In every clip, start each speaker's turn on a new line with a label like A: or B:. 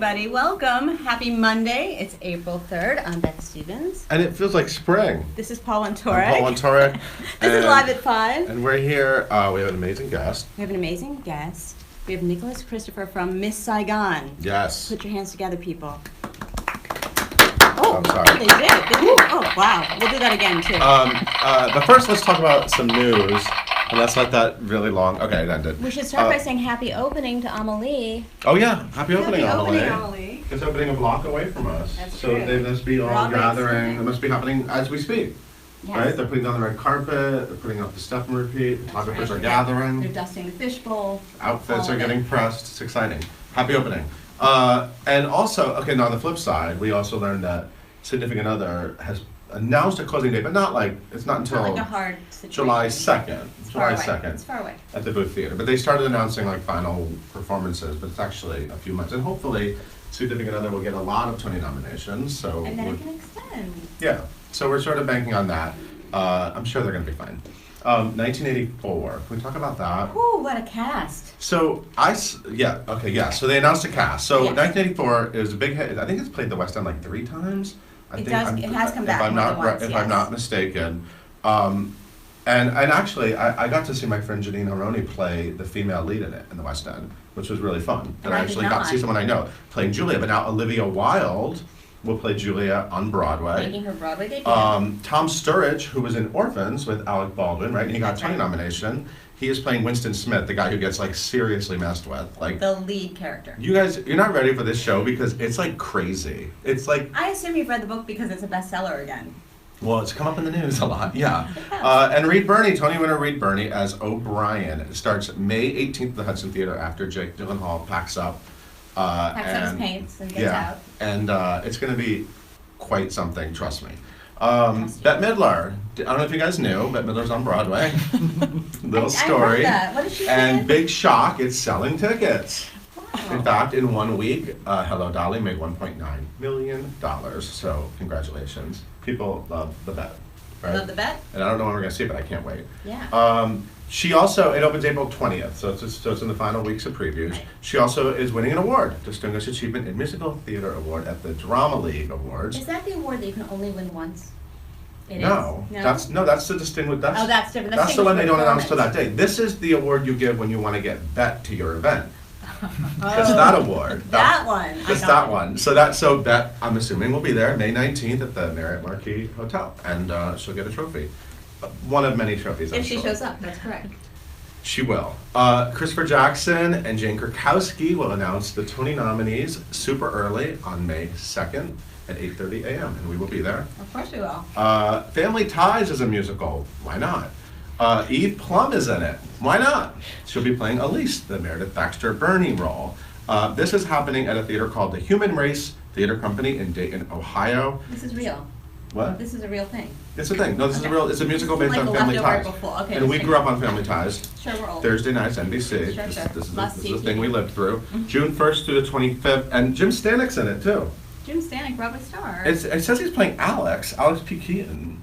A: everybody. Welcome. Happy Monday. It's April 3rd. I'm Beth Stevens.
B: And it feels like spring.
A: This is Paul Wontorek.
B: I'm Paul Wontorek.
A: This is Live at 5.
B: And we're here. We have an amazing guest.
A: We have an amazing guest. We have Nicholas Christopher from Miss Saigon.
B: Yes.
A: Put your hands together, people.
B: Oh, I'm sorry.
A: They did. Oh, wow. We'll do that again, too.
B: But first, let's talk about some news. And that's not that really long. Okay, it ended.
A: We should start by saying happy opening to Amelie.
B: Oh, yeah. Happy opening, Amelie.
A: Amelie.
B: It's opening a block away from us.
A: That's
B: so
A: true.
B: they must be all gathering. It must be happening as we speak.
A: Yes.
B: Right? They're putting down the red carpet. They're putting up the step and repeat. Photographers are gathering.
A: They're dusting the fishbowl.
B: Outfits are getting pressed. It's exciting. Happy opening. And also, okay, now on the flip side, we also learned that Significant Other has announced a closing date, but not like, it's not until
A: Not like a hard situation.
B: July 2nd.
A: July 2nd. It's far away.
B: At the Booth Theater. But they started announcing like final performances, but it's actually a few months. And hopefully, Significant Other will get a lot of Tony nominations. So
A: And then it can extend.
B: yeah. So we're sort of banking on that. I'm sure they're going to be fine. 1984. Can we talk about that?
A: Ooh, what a cast.
B: So So they announced a cast. So
A: Yes.
B: 1984 is a big hit. I think it's played the West End like 3 times.
A: It has come back more than once,
B: If I'm not mistaken. And actually, I got to see my friend Janine Haroni play the female lead in it in the West End, which was really fun.
A: And
B: I
A: I
B: actually
A: did
B: got to see
A: not.
B: someone I know playing Julia. But now Olivia Wilde will play Julia on Broadway.
A: Making her Broadway debut.
B: Tom Sturridge, who was in Orphans with Alec Baldwin, right? And he got a
A: That's
B: Tony
A: right.
B: nomination. He is playing Winston Smith, the guy who gets like seriously messed with. Like
A: The lead character.
B: you guys, you're not ready for this show because it's like crazy. It's like,
A: I assume you've read the book because it's a bestseller again.
B: well, it's come up in the news a lot, yeah. And Reed Birney, Tony winner Reed Birney as O'Brien. It starts May 18th at the Hudson Theater after Jake Gyllenhaal packs up.
A: Packs up his paints and gets out.
B: And it's going to be quite something, trust me. Bette Midler, I don't know if you guys knew, Bette Midler's on Broadway. Little story.
A: I heard that. What did she say?
B: And big shock, it's selling tickets.
A: Wow.
B: In fact, in 1 week, Hello Dolly made $1.9 million. So congratulations. People love the bet. Right?
A: Love the bet?
B: And I don't know when we're going to see it, but I can't wait.
A: Yeah.
B: She also, it opens April 20th, so it's in the final weeks of previews.
A: Right.
B: She also is winning an award, Distinguished Achievement in Musical Theater Award at the Drama League Awards.
A: Is that the award that you can only win once? It
B: No,
A: is?
B: that's the distinguished.
A: Oh, that's different.
B: That's the one they don't announce till
A: Performance.
B: that day. This is the award you give when you want to get Bet to your event.
A: Oh,
B: It's that award.
A: That one. I
B: It's
A: got
B: that
A: it.
B: one. So Bet, I'm assuming, will be there May 19th at the Marriott Marquis Hotel, and she'll get a trophy. One of many trophies. I'm
A: If she
B: sure.
A: shows up, that's correct.
B: She will. Christopher Jackson and Jane Krakowski will announce the Tony nominees super early on May 2nd at 8:30 a.m. and we will be there.
A: Of course we will.
B: Family Ties is a musical. Why not? Eve Plum is in it. Why not? She'll be playing Elise, the Meredith Baxter Burney role. This is happening at a theater called the Human Race Theater Company in Dayton, Ohio.
A: This is real.
B: What?
A: This is a real thing.
B: It's a thing. No, this is a
A: Okay.
B: real. It's a musical
A: This
B: based
A: isn't
B: on
A: like a
B: Family
A: leftover
B: Ties.
A: before. Okay,
B: And we
A: just
B: grew up on Family Ties.
A: Sure, we're old.
B: Thursday nights, NBC.
A: Sure,
B: This
A: sure.
B: is
A: Must
B: the
A: see
B: thing we
A: TV.
B: lived through.
A: Mhm.
B: June 1st through the 25th, and Jim Stanek's in it too.
A: Jim Stanek, Broadway star.
B: It says he's playing Alex P. Keaton.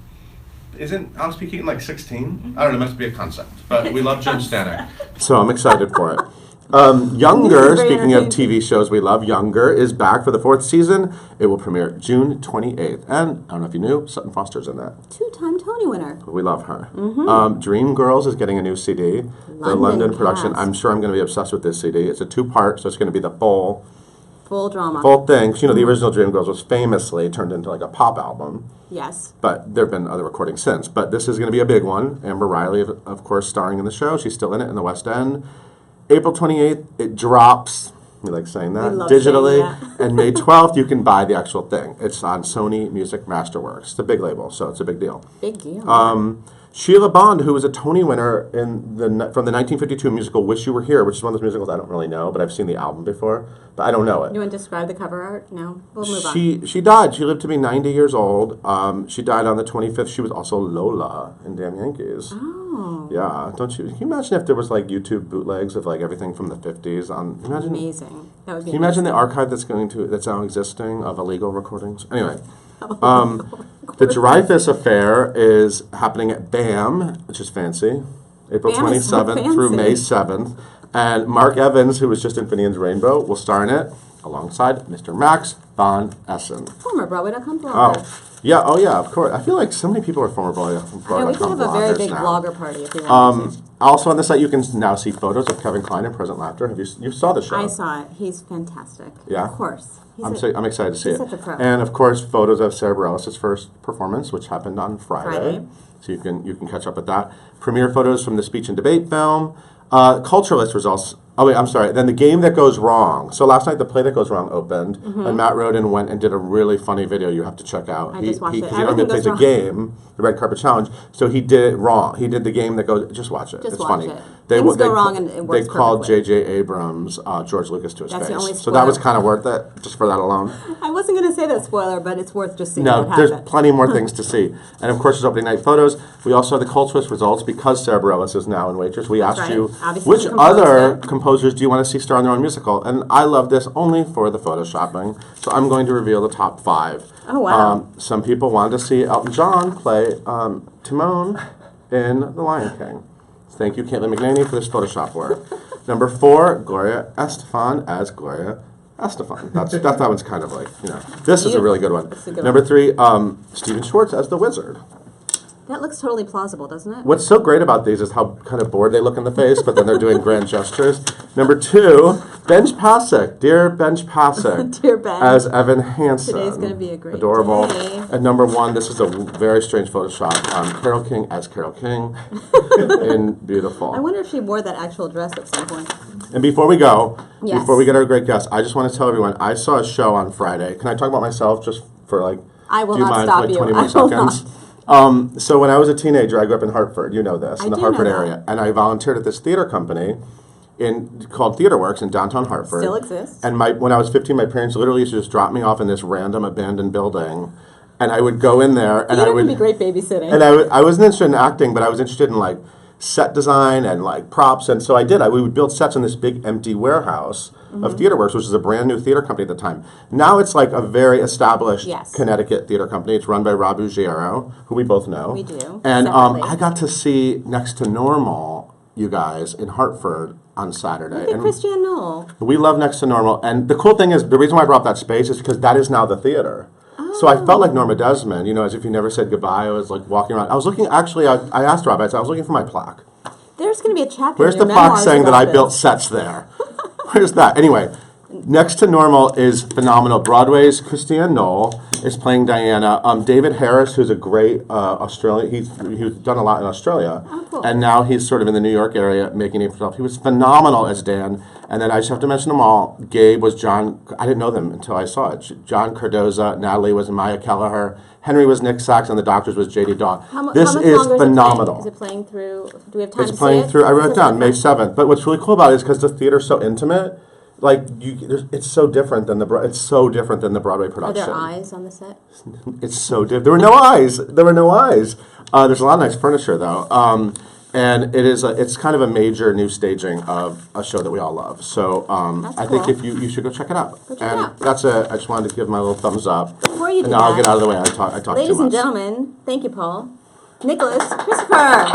B: Isn't Alex P. Keaton like 16? I don't know, it must be a concept. But we love Jim Stanek. So I'm excited for it. Younger,
C: Very
B: speaking of
C: entertaining.
B: TV shows we love, Younger is back for the 4th season. It will premiere June 28th. And I don't know if you knew, Sutton Foster's in that.
C: Two-time Tony winner.
B: We love her. Dreamgirls is getting a new CD. The
C: London
B: London production.
C: cast.
B: I'm sure I'm going to be obsessed with this CD. It's a 2-part, so it's going to be the full
C: Full drama.
B: thing. 'Cause, you know, the original Dreamgirls was famously turned into like a pop album.
C: Yes.
B: But there have been other recordings since. But this is going to be a big one. Amber Riley, of course, starring in the show. She's still in it in the West End. April 28th, it drops. We like saying that.
C: We love
B: Digitally.
C: saying that.
B: And May 12th, you can buy the actual thing. It's on Sony Music Masterworks. It's a big label, so it's a big deal.
C: Big deal.
B: Sheila Bond, who was a Tony winner from the 1952 musical Wish You Were Here, which is one of those musicals I don't really know, but I've seen the album before, but I don't know it.
C: You want to describe the cover art? No? We'll move on.
B: She died. She lived to be 90 years old. She died on the 25th. She was also Lola in Damn Yankees.
C: Oh.
B: Yeah, don't you? Can you imagine if there was like YouTube bootlegs of like everything from the 50s on? Imagine.
C: Amazing. That would be
B: Can you imagine the
C: amazing.
B: archive that's now existing of illegal recordings? Anyway, the Dreyfus Affair is happening at BAM, which is fancy, April
C: BAM is so
B: 27th through May
C: fancy.
B: 7th. And Mark Evans, who was just in Finian's Rainbow, will star in it. alongside Mr. Max von Essen.
C: Former Broadway.com blogger.
B: Oh yeah, of course. I feel like so many people are former Broadway.com
C: I know, we could have a very big
B: now.
C: blogger party if you wanted to.
B: Also on the site, you can now see photos of Kevin Kline and Present Laughter. You saw the show?
C: I saw it. He's fantastic.
B: Yeah?
C: Of course.
B: I'm excited to see
C: he's
B: it.
C: such a pro.
B: And of course, photos of Sarah Bareilles' first performance, which happened on Friday.
C: Friday.
B: So you can catch up with that. Premiere photos from the speech and debate film. Culturalist results. Oh wait, I'm sorry. Then The Game That Goes Wrong. So last night, The Play That Goes Wrong opened, and Matt Roden went and did a really funny video you have to check out.
C: I just watched it.
B: Because he plays a game, the Red Carpet Challenge. So he did it wrong. He did the game that goes. Just watch it.
C: Just
B: it's
C: watch
B: funny.
C: it. Things go wrong and it works
B: They called
C: perfectly.
B: J.J. Abrams George Lucas to his
C: That's the only
B: face. So that was
C: spoiler.
B: kind of worth it, just for that alone.
C: I wasn't going to say that spoiler, but it's worth just seeing
B: No,
C: what
B: there's
C: happened.
B: plenty more things to see. And of course, there's opening night photos. We also have the Culturalist results because Sarah Bareilles is now in Waitress. We
C: That's
B: asked
C: right.
B: you,
C: Obviously,
B: which
C: she composed
B: other
C: it.
B: composers do you want to see star in their own musical? And I love this only for the photoshopping. So I'm going to reveal the top 5.
C: Oh, wow.
B: Some people wanted to see Elton John play Timon in The Lion King. Thank you, Caitlin McNaney, for this Photoshop work. Number 4, Gloria Estefan as Gloria Estefan. That one's kind of like, this is a really good one.
C: That's a good
B: Number
C: one.
B: 3, Stephen Schwartz as the Wizard.
C: That looks totally plausible, doesn't it?
B: What's so great about these is how kind of bored they look in the face, but then they're doing grand gestures. Number 2, Benj Pasek, dear Benj Pasek,
C: Dear Ben.
B: as Evan Hansen.
C: Today's gonna be a great
B: Adorable.
C: day.
B: And number 1, this is a very strange Photoshop. Carole King as Carole King in Beautiful.
C: I wonder if she wore that actual dress at some point.
B: And before we go,
C: Yes.
B: before we get our great guest, I just want to tell everyone, I saw a show on Friday. Can I talk about myself just for like,
C: I will
B: do you
C: not
B: mind
C: stop
B: for like
C: you.
B: 20 more
C: I will
B: seconds? So when I was a teenager, I grew up in Hartford. You know this, in the
C: do
B: Hartford
C: know that.
B: area. And I volunteered at this theater company called Theater Works in downtown Hartford.
C: Still exists.
B: And when I was 15, my parents literally used to just drop me off in this random abandoned building. And I would go in there and
C: Theater
B: I would...
C: can be great babysitting.
B: And I wasn't interested in acting, but I was interested in like set design and like props, and so I did. We would build sets in this big empty warehouse of Theater Works, which is a brand new theater company at the time. Now it's like a very established
C: Yes.
B: Connecticut theater company. It's run by Rob Ruggiero, who we both know.
C: We do,
B: And
C: separately.
B: I got to see Next to Normal, you guys, in Hartford on Saturday.
C: Look at
B: And
C: Christiane Knoll.
B: we love Next to Normal, and the cool thing is, the reason why I brought up that space is because that is now the theater. So I felt like Norma Desmond, as if you never said goodbye. I was like walking around. I was looking, actually, I asked Rob, I said, I was looking for my plaque.
C: There's going to be a chapter
B: Where's
C: in
B: the
C: your
B: plaque
C: memoirs
B: saying that
C: about
B: I
C: this.
B: built sets there? Where's that? Anyway, Next to Normal is phenomenal. Broadway's Christiane Knoll is playing Diana. David Harris, who's a great Australian, he's done a lot in Australia.
C: Oh, cool.
B: And now he's sort of in the New York area making it for himself. He was phenomenal as Dan. And then I just have to mention them all. Gabe was John, I didn't know them until I saw it. John Cardoza, Natalie was Maya Kelleher, Henry was Nick Sachs, and the Doctors was J.D. Dawn.
C: This
B: This is phenomenal.
C: Is it playing through? Do we have time
B: It's
C: to
B: playing
C: see it?
B: through. I wrote it down May
C: Okay.
B: 7th. But what's really cool about it is because the theater's so intimate. Like it's so different than the Broadway
C: Are
B: production.
C: there eyes on the set?
B: It's so different. There were no eyes. There's a lot of nice furniture though, and it's kind of a major new staging of a show that we all love. So
C: That's
B: I think
C: cool.
B: if you should go check it out.
C: Go check
B: and
C: it out.
B: that's it. I just wanted to give my little thumbs up.
C: Before you do
B: and now I'll
C: that,
B: get out of the way. I talk too much.
C: ladies and gentlemen, thank you, Paul. Nicholas, Christopher.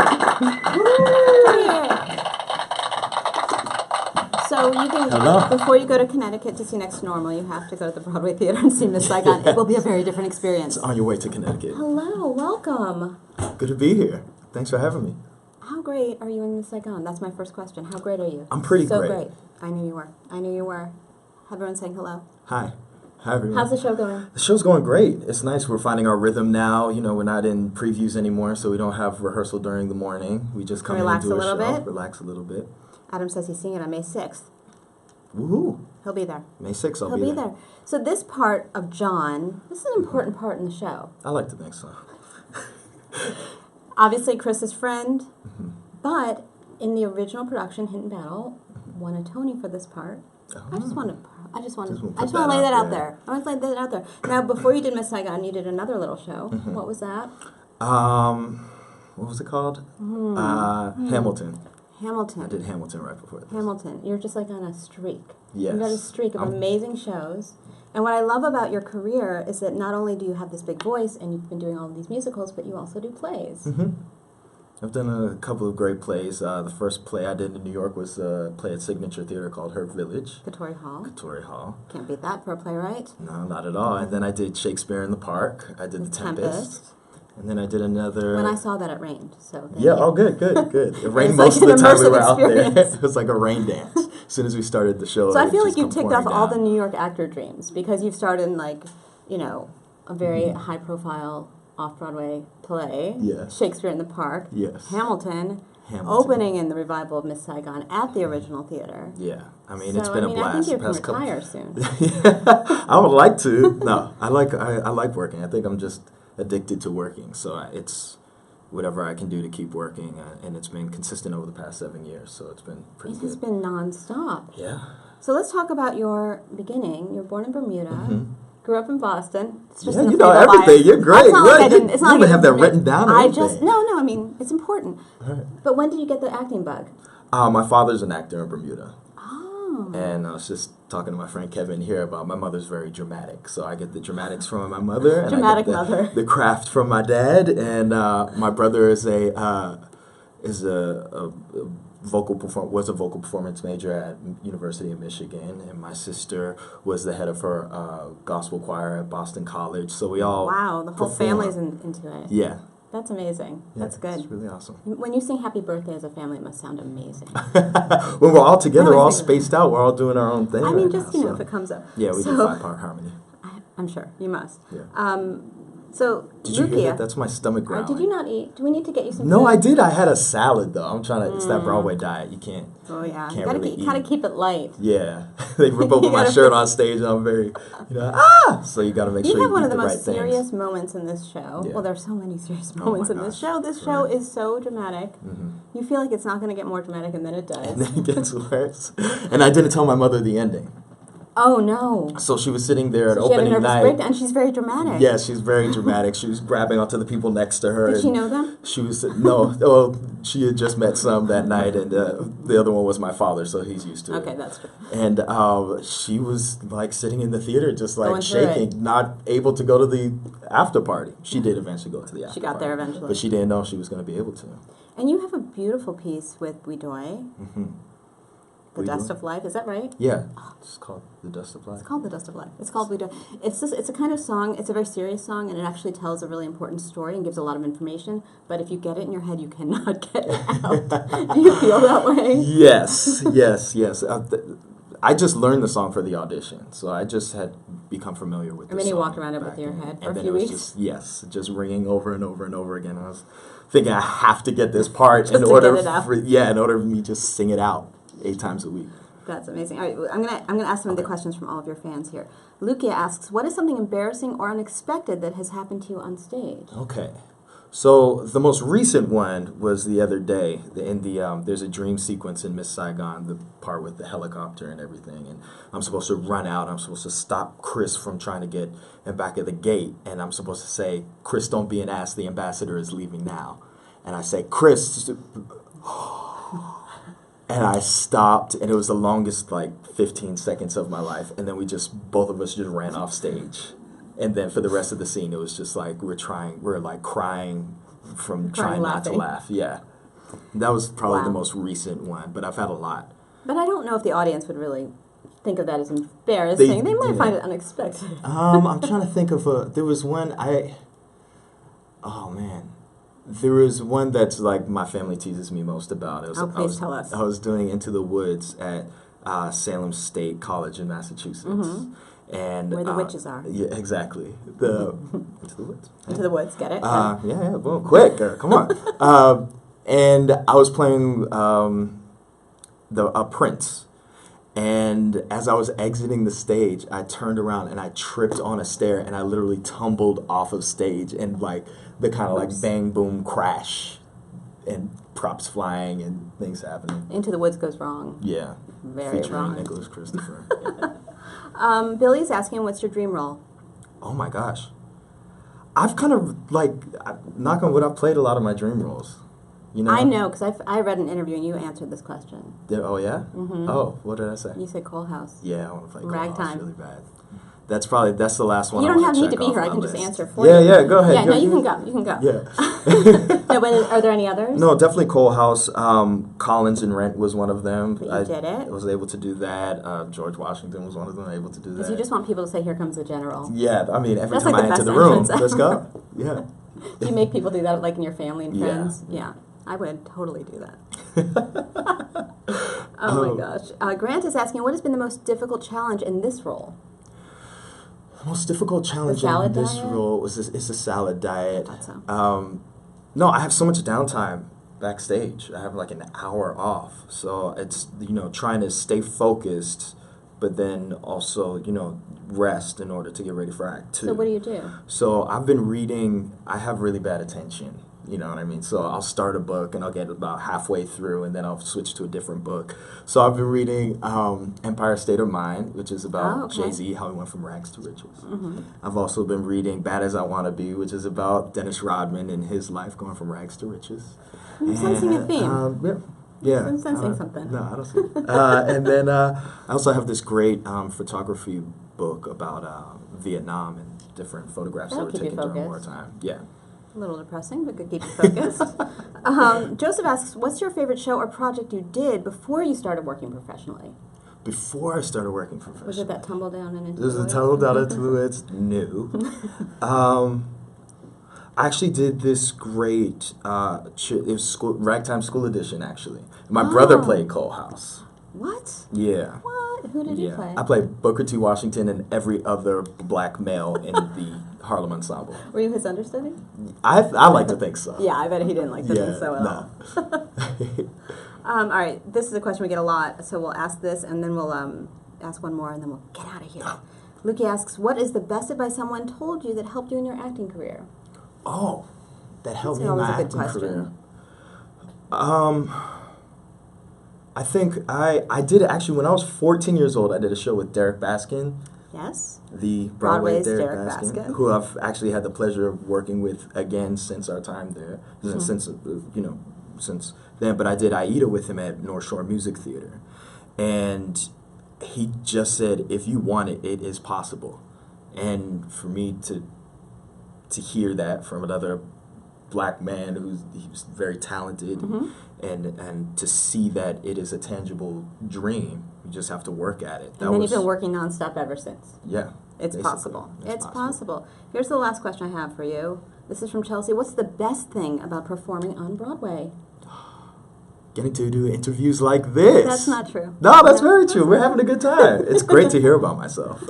C: So you can,
D: Hello.
C: before you go to Connecticut to see Next to Normal, you have to go to the Broadway Theater and see Miss Saigon. It will be a very different experience.
D: On your way to Connecticut.
C: Hello, welcome.
D: Good to be here. Thanks for having me.
C: How great are you in Miss Saigon? That's my first question. How great are you?
D: I'm pretty
C: so
D: great.
C: great. I knew you were. I knew you were. Everyone saying hello.
D: Hi. Hi, everyone.
C: How's the show going?
D: The show's going great. It's nice. We're finding our rhythm now. We're not in previews anymore, so we don't have rehearsal during the morning. We just come
C: Relax
D: in and
C: a
D: do a
C: little
D: show.
C: bit?
D: Relax a little bit.
C: Adam says he's seeing it on May 6th.
D: Woohoo.
C: He'll be there.
D: May 6th, I'll
C: He'll
D: be
C: be there. So this part of John, this is an important part in the show.
D: I like to think so.
C: Obviously, Chris's friend,
D: Mm-hmm.
C: but in the original production, Hidden Battle won a Tony for this part. I just want to
D: Just wanna put
C: lay
D: that
C: that
D: out
C: out
D: there.
C: there. I want to lay that out there. Now, before you did Miss Saigon, you did another little show.
D: Mm-hmm.
C: What was that?
D: What was it called? Hamilton.
C: Hamilton.
D: I did Hamilton right before this.
C: Hamilton. You're just like on a streak.
D: Yes.
C: You've got a streak of
D: I'm-
C: amazing shows. And what I love about your career is that not only do you have this big voice and you've been doing all of these musicals, but you also do plays.
D: Mm-hmm. I've done a couple of great plays. The first play I did in New York was a play at Signature Theater called Herb Village.
C: Katori Hall.
D: Katori Hall.
C: Can't beat that for a playwright.
D: No, not at all. And then I did Shakespeare in the Park. I did The Tempest. And then I did another...
C: When I saw that, it rained. So
D: yeah, oh, good. It rained
C: was
D: most
C: like
D: of the time we were out there.
C: experience.
D: It was like a rain dance. As soon as we started the show,
C: So I
D: it
C: feel
D: just
C: like you've
D: come
C: ticked off
D: pouring
C: all the
D: down.
C: New York actor dreams because you've started in like, you know, a very high-profile off-Broadway play.
D: Yeah.
C: Shakespeare in the Park.
D: Yes.
C: Hamilton.
D: Hamilton.
C: Opening in the revival of Miss Saigon at the original theater.
D: Yeah, I mean,
C: So,
D: it's been a blast.
C: I think you
D: the
C: can
D: past couple-
C: retire soon.
D: I would like to. No, I like working. I think I'm just addicted to working. So it's whatever I can do to keep working, and it's been consistent over the past 7 years. So it's been pretty
C: It
D: good.
C: has been nonstop.
D: Yeah.
C: So let's talk about your beginning. You're born in Bermuda. Grew up in Boston. It's just
D: Yeah,
C: in a
D: you know
C: fatal
D: everything.
C: lie.
D: You're great.
C: It's not
D: What?
C: like I didn't. It's
D: You
C: not like
D: even
C: I
D: have that
C: didn't
D: written down and
C: I
D: everything.
C: just no. I mean, it's important. But when did you get the acting bug?
D: My father's an actor in Bermuda.
C: Oh.
D: And I was just talking to my friend Kevin here about my mother's very dramatic. So I get the dramatics from my mother. And
C: Dramatic
D: I get
C: mother.
D: the craft from my dad. And my brother is a was a vocal performance major at University of Michigan. And my sister was the head of her gospel choir at Boston College. So we all
C: Wow, the whole
D: perform.
C: family's into it.
D: Yeah.
C: That's amazing.
D: Yeah,
C: That's good.
D: It's really awesome.
C: When you sing happy birthday as a family, it must sound amazing.
D: When we're all together,
C: I
D: we're all
C: always think of
D: spaced out. We're all doing our own thing.
C: I mean,
D: right
C: just,
D: now,
C: you know,
D: so-
C: if it comes up.
D: Yeah, we do
C: So-
D: 5-part harmony.
C: I'm sure. You must.
D: Yeah.
C: So,
D: Did you hear
C: Lukia,
D: that? That's my stomach growling.
C: did you not eat? Do we need to get you some
D: No,
C: food?
D: I did. I had a salad though. I'm trying to. It's that Broadway diet. You can't.
C: Oh, yeah. You
D: Can't
C: gotta,
D: really
C: gotta
D: eat.
C: keep it light.
D: Yeah, they rip open
C: You
D: my
C: gotta-
D: shirt on stage, and I'm very, So you got to make
C: You
D: sure
C: have
D: you
C: one
D: eat
C: of the
D: the right
C: most serious
D: things.
C: moments in this show.
D: Yeah.
C: Well, there's so many serious
D: Oh
C: moments
D: my
C: in this
D: gosh.
C: show. This show
D: Right.
C: is so dramatic. You feel like it's not going to get more dramatic, and then it does.
D: And then it gets worse. And I didn't tell my mother the ending,
C: Oh, no.
D: so she was sitting there at
C: So she had a
D: opening
C: nervous
D: night.
C: breakdown, and she's very dramatic.
D: Yeah, she's very dramatic. She was grabbing onto the people next to her.
C: Did she
D: and
C: know them?
D: She was no. Well, she had just met some that night, and the other one was my father, so he's used to it.
C: Okay, that's true.
D: And she was like sitting in the theater, just like
C: Going through it.
D: shaking, not able to go to the after party. She did eventually go to the after party.
C: She got there eventually.
D: But she didn't know she was going to be able to.
C: And you have a beautiful piece with Widoy, The
D: Widoy?
C: Dust of Life. Is that right?
D: Yeah, it's called The Dust of Life.
C: It's called The Dust of Life. It's called Widoy. It's a kind of song. It's a very serious song, and it actually tells a really important story and gives a lot of information. But if you get it in your head, you cannot get it out. Do you feel that way?
D: Yes. I just learned the song for the audition, so I just had become familiar with.
C: And
D: the
C: then you
D: song
C: walked around it
D: back
C: with your
D: then.
C: head for
D: and
C: a
D: then
C: few
D: it was
C: weeks?
D: just ringing over and over and over again. I was thinking I have to get this part in
C: to
D: order
C: get it out.
D: in order for me to just sing it out 8 times a week.
C: That's amazing. All right, I'm gonna ask some of the questions from all of your fans here. Lukia asks, "What is something embarrassing or unexpected that has happened to you on stage?"
D: Okay. So the most recent one was the other day. There's a dream sequence in Miss Saigon, the part with the helicopter and everything, and I'm supposed to run out. I'm supposed to stop Chris from trying to get him back at the gate, and I'm supposed to say, "Chris, don't be an ass. The ambassador is leaving now." And I say, "Chris," and I stopped, and it was the longest 15 seconds of my life. And then both of us just ran off stage. And then for the rest of the scene, it was just like we're crying from trying not to
C: laughing.
D: laugh. Yeah, that was probably the
C: Wow.
D: most recent one, but I've had a lot.
C: But I don't know if the audience would really think of that as embarrassing. They might
D: yeah.
C: find it unexpected.
D: I'm trying to think of there was one oh man. There was one that's like my family teases me most about. It was,
C: Oh, please tell us.
D: I was doing Into the Woods at Salem State College in Massachusetts. And
C: Where the witches are.
D: Yeah, exactly. Into the woods.
C: Into the woods, get it?
D: Yeah, well, quick, come on. And I was playing a prince. And as I was exiting the stage, I turned around and I tripped on a stair and I literally tumbled off of stage and the kind of bang boom crash and props flying and things happening.
C: Into the Woods goes wrong.
D: Yeah.
C: Very
D: Featuring
C: wrong.
D: Nicholas Christopher.
C: Billy's asking, what's your dream role?
D: Oh my gosh. I've kind of knock on wood, I've played a lot of my dream roles. You know?
C: I know, because I read an interview and you answered this question.
D: Oh yeah? Mm-hmm. Oh, what did I say?
C: You said Coal House.
D: Yeah, I want to play Coal House
C: Ragtime.
D: really bad. That's the last one.
C: You
D: I
C: don't
D: wanna
C: need to
D: check
C: be
D: off
C: here. I
D: my
C: can just
D: list.
C: answer for you.
D: Yeah, go ahead.
C: Yeah, no, you can go. You can go.
D: Yeah.
C: No, but are there any others?
D: No, definitely Cole House. Collins and Rent was one of them.
C: But you did it.
D: I was able to do that. George Washington was one of them, able to do that.
C: Because you just want people to say, "Here comes the general."
D: Yeah, I mean, every
C: That's
D: time
C: like
D: I
C: the
D: enter
C: best
D: the room,
C: entrance
D: let's
C: ever.
D: go. Yeah.
C: Do you make people do that, like in your family and
D: Yeah.
C: friends? Yeah. I would totally do that. Oh my gosh. Grant is asking, what has been the most difficult challenge in this role?
D: The most difficult challenge in
C: salad
D: this
C: diet?
D: role is a salad diet.
C: I thought so.
D: No, I have so much downtime backstage. I have like an hour off, so it's trying to stay focused, but then also rest in order to get ready for Act 2.
C: So what do you do?
D: So I've been reading. I have really bad attention. You know what I mean? So I'll start a book and I'll get about halfway through and then I'll switch to a different book. So I've been reading Empire State of Mind, which is about Jay-Z, how he went from rags to riches.
C: Mm-hmm.
D: I've also been reading Bad as I Want to Be, which is about Dennis Rodman and his life going from rags to riches.
C: I'm sensing a theme.
D: Yeah.
C: I'm sensing something.
D: No, I don't see it. And then I also have this great photography book about Vietnam and different photographs
C: That'll
D: that were
C: keep you
D: taken during
C: focused.
D: wartime. Yeah.
C: A little depressing, but could keep you focused. Joseph asks, what's your favorite show or project you did before you started working professionally?
D: Before I started working professionally.
C: Was it that tumble down and into
D: This
C: the
D: is a
C: woods?
D: tunnel down into the woods? No. I actually did this great, it was Ragtime School Edition, actually. My brother played Cole House.
C: What?
D: Yeah.
C: What? Who did you play?
D: I played Booker T. Washington and every other black male in the Harlem Ensemble.
C: Were you his understudy?
D: I like to think so.
C: Yeah, I bet he didn't like to think so at all. All right, this is a question we get a lot, so we'll ask this, and then we'll ask one more, and then we'll get out of here. Luke asks, what is the best advice someone told you that helped you in your acting career?
D: Oh, that helped me
C: That's
D: in my
C: always a
D: acting
C: good
D: career.
C: question.
D: I think I did it actually when I was 14 years old. I did a show with Derek Baskin.
C: Yes.
D: The Broadway
C: Broadway's Derek
D: Baskin,
C: Baskin.
D: who I've actually had the pleasure of working with again since our time there, since then. But I did Aida with him at North Shore Music Theater, and he just said, "If you want it, it is possible." And for me to hear that from another black man he was very talented, and to see that it is a tangible dream, you just have to work at it.
C: And then you've been working nonstop ever since.
D: Yeah.
C: It's
D: basically.
C: possible. It's possible. Here's the last question I have for you. This is from Chelsea. What's the best thing about performing on Broadway?
D: Getting to do interviews like this.
C: That's not true.
D: No, that's very true. We're having a good time. It's great to hear about myself.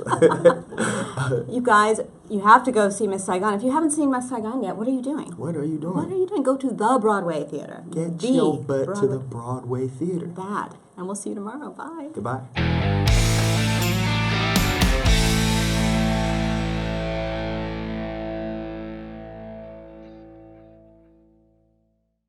C: You guys, you have to go see Miss Saigon. If you haven't seen Miss Saigon yet, what are you doing?
D: What are you doing?
C: What are you doing? Go to the Broadway Theater.
D: Get
C: The
D: your butt to
C: Broadway.
D: the Broadway Theater.
C: That. And we'll see you tomorrow. Bye.
D: Goodbye.